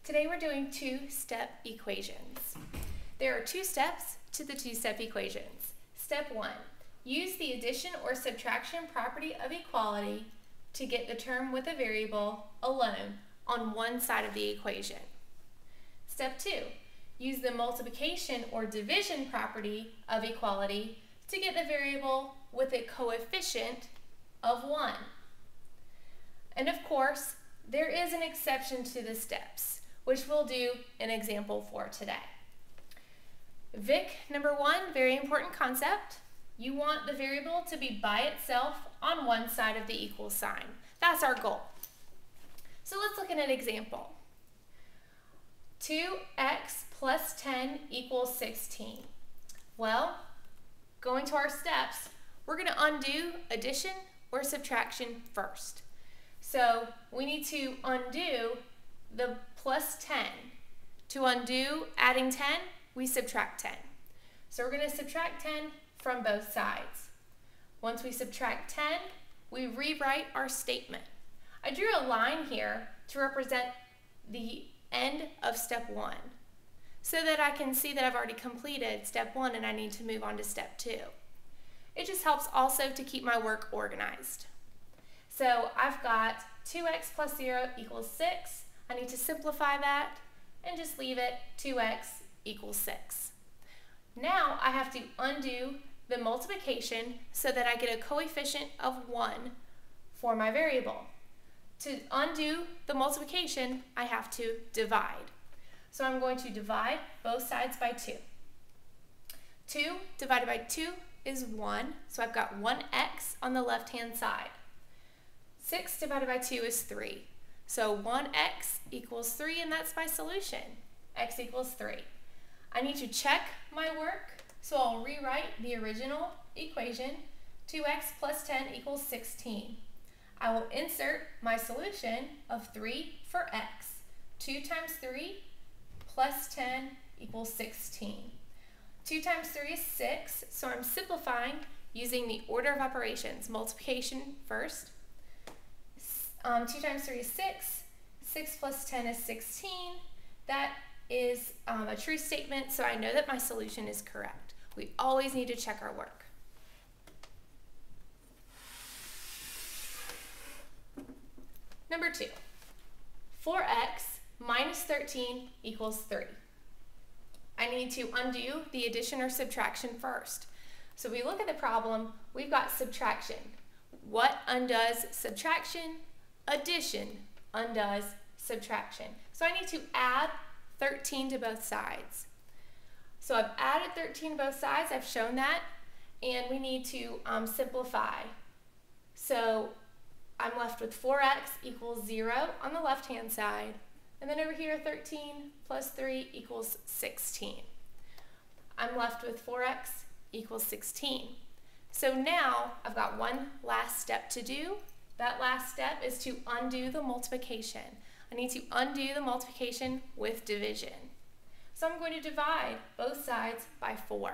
Today we're doing two-step equations. There are two steps to the two-step equations. Step 1, use the addition or subtraction property of equality to get the term with a variable alone on one side of the equation. Step 2, use the multiplication or division property of equality to get the variable with a coefficient of 1. And of course, there is an exception to the steps, which we'll do an example for today. Vic, number 1, very important concept. You want the variable to be by itself on one side of the equal sign. That's our goal. So let's look at an example. 2x plus 10 equals 16. Well, going to our steps, we're going to undo addition or subtraction first. So we need to undo the plus 10. To undo adding 10, we subtract 10. So we're going to subtract 10 from both sides. Once we subtract 10, we rewrite our statement. I drew a line here to represent the end of step 1 so that I can see that I've already completed step 1 and I need to move on to step 2. It just helps also to keep my work organized. So I've got 2x plus 0 equals 6. I need to simplify that and just leave it 2x equals 6. Now I have to undo the multiplication so that I get a coefficient of 1 for my variable. To undo the multiplication, I have to divide. So I'm going to divide both sides by 2. 2 divided by 2 is 1, so I've got 1x on the left-hand side. 6 divided by 2 is 3. So 1x equals 3, and that's my solution. X equals 3. I need to check my work, so I'll rewrite the original equation. 2x plus 10 equals 16. I will insert my solution of 3 for x. 2 times 3 plus 10 equals 16. 2 times 3 is 6, so I'm simplifying using the order of operations. Multiplication first. 2 times 3 is 6. 6 plus 10 is 16. That is a true statement, so I know that my solution is correct. We always need to check our work. Number 2, 4x minus 13 equals 3. I need to undo the addition or subtraction first. So we look at the problem, we've got subtraction. What undoes subtraction? Addition undoes subtraction. So I need to add 13 to both sides. So I've added 13 to both sides, I've shown that, and we need to simplify. So I'm left with 4x equals 0 on the left-hand side, and then over here 13 plus 3 equals 16. I'm left with 4x equals 16. So now I've got one last step to do. That last step is to undo the multiplication. I need to undo the multiplication with division. So I'm going to divide both sides by 4.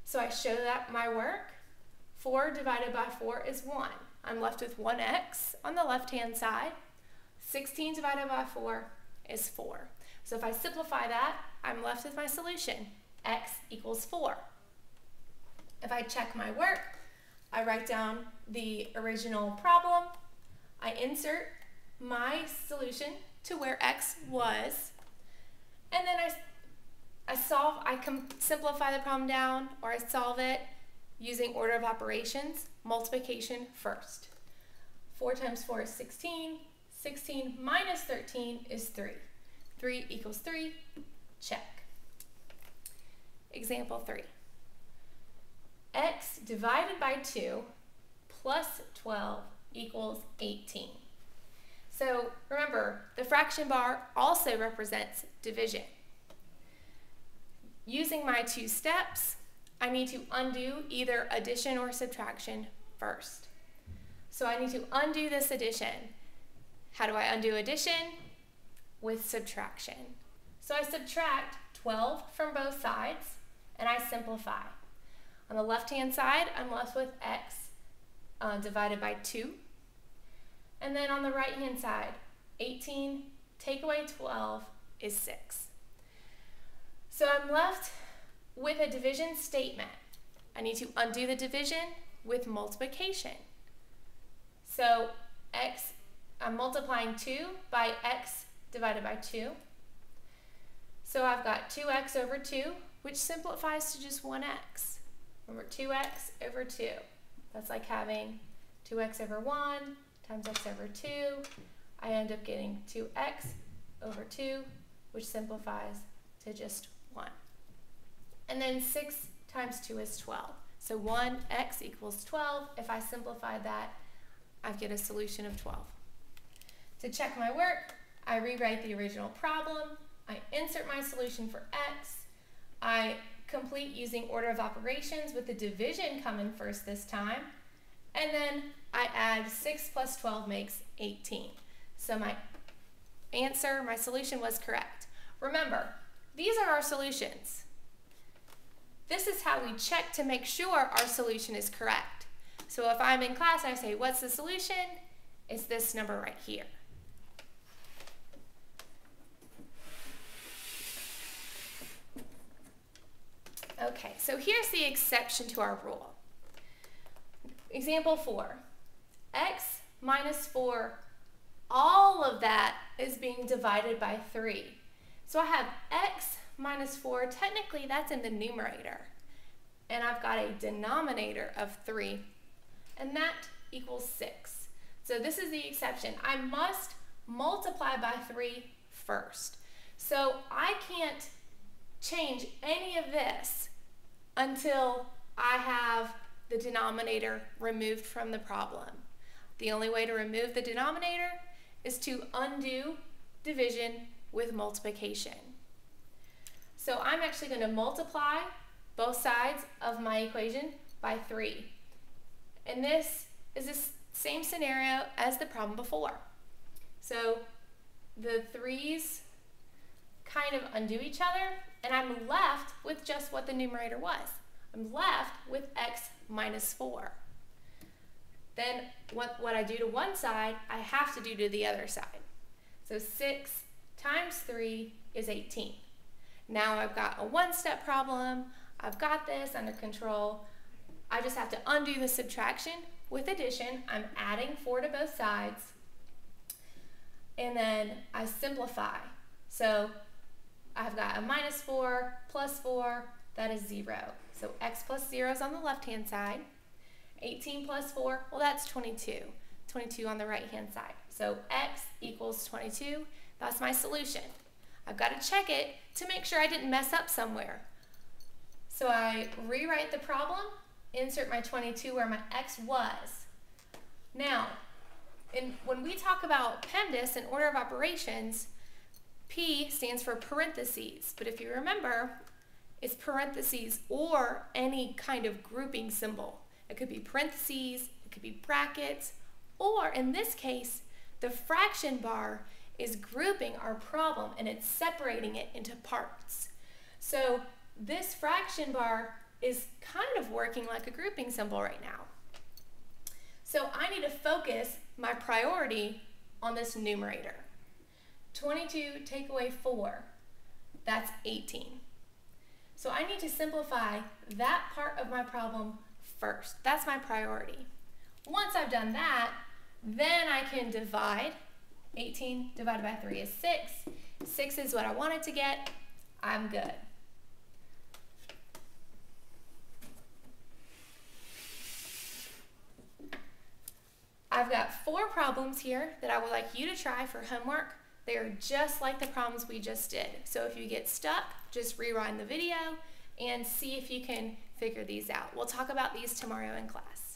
So I show that my work. 4 divided by 4 is 1. I'm left with 1x on the left-hand side. 16 divided by 4 is 4. So if I simplify that, I'm left with my solution. X equals 4. If I check my work, I write down the original problem. I insert my solution to where x was, and then I can simplify the problem down, or I solve it using order of operations, multiplication first. 4 times 4 is 16. 16 minus 13 is 3. 3 equals 3. Check. Example 3. X divided by 2 plus 12 equals 18. So remember, the fraction bar also represents division. Using my two steps, I need to undo either addition or subtraction first. So I need to undo this addition. How do I undo addition? With subtraction. So I subtract 12 from both sides and I simplify. On the left-hand side, I'm left with x divided by 2. And then on the right-hand side, 18 take away 12 is 6. So I'm left with a division statement. I need to undo the division with multiplication. So I'm multiplying 2 by x divided by 2. So I've got 2x over 2, which simplifies to just 1x. Remember, 2x over 2. That's like having 2x over 1 times x over 2. I end up getting 2x over 2, which simplifies to just 1. And then 6 times 2 is 12. So 1x equals 12. If I simplify that, I get a solution of 12. To check my work, I rewrite the original problem. I insert my solution for x. I complete using order of operations with the division coming first this time. And then I add 6 plus 12 makes 18. So my answer, my solution was correct. Remember, these are our solutions. This is how we check to make sure our solution is correct. So if I'm in class and I say, what's the solution? It's this number right here. Okay, so here's the exception to our rule. Example 4, x minus 4, all of that is being divided by 3. So I have x minus 4, technically that's in the numerator. And I've got a denominator of 3, and that equals 6. So this is the exception. I must multiply by 3 first. So I can't change any of this until I have the denominator removed from the problem. The only way to remove the denominator is to undo division with multiplication. So I'm actually going to multiply both sides of my equation by 3. And this is the same scenario as the problem before. So the 3's kind of undo each other, and I'm left with just what the numerator was. I'm left with x minus 4. Then what I do to one side, I have to do to the other side. So 6 times 3 is 18. Now I've got a one-step problem. I've got this under control. I just have to undo the subtraction with addition. I'm adding 4 to both sides. And then I simplify. So I've got a minus 4 plus 4, that is 0. So x plus 0 is on the left-hand side. 18 plus 4, well, that's 22. 22 on the right-hand side. So x equals 22. That's my solution. I've got to check it to make sure I didn't mess up somewhere. So I rewrite the problem, insert my 22 where my x was. Now, when we talk about PEMDAS and order of operations, P stands for parentheses, but if you remember, it's parentheses or any kind of grouping symbol. It could be parentheses, it could be brackets, or in this case, the fraction bar is grouping our problem and it's separating it into parts. So this fraction bar is kind of working like a grouping symbol right now. So I need to focus my priority on this numerator. 22 take away 4, that's 18. So I need to simplify that part of my problem first. That's my priority. Once I've done that, then I can divide. 18 divided by 3 is 6. 6 is what I wanted to get. I'm good. I've got 4 problems here that I would like you to try for homework. They are just like the problems we just did. So if you get stuck, just rewind the video and see if you can figure these out. We'll talk about these tomorrow in class.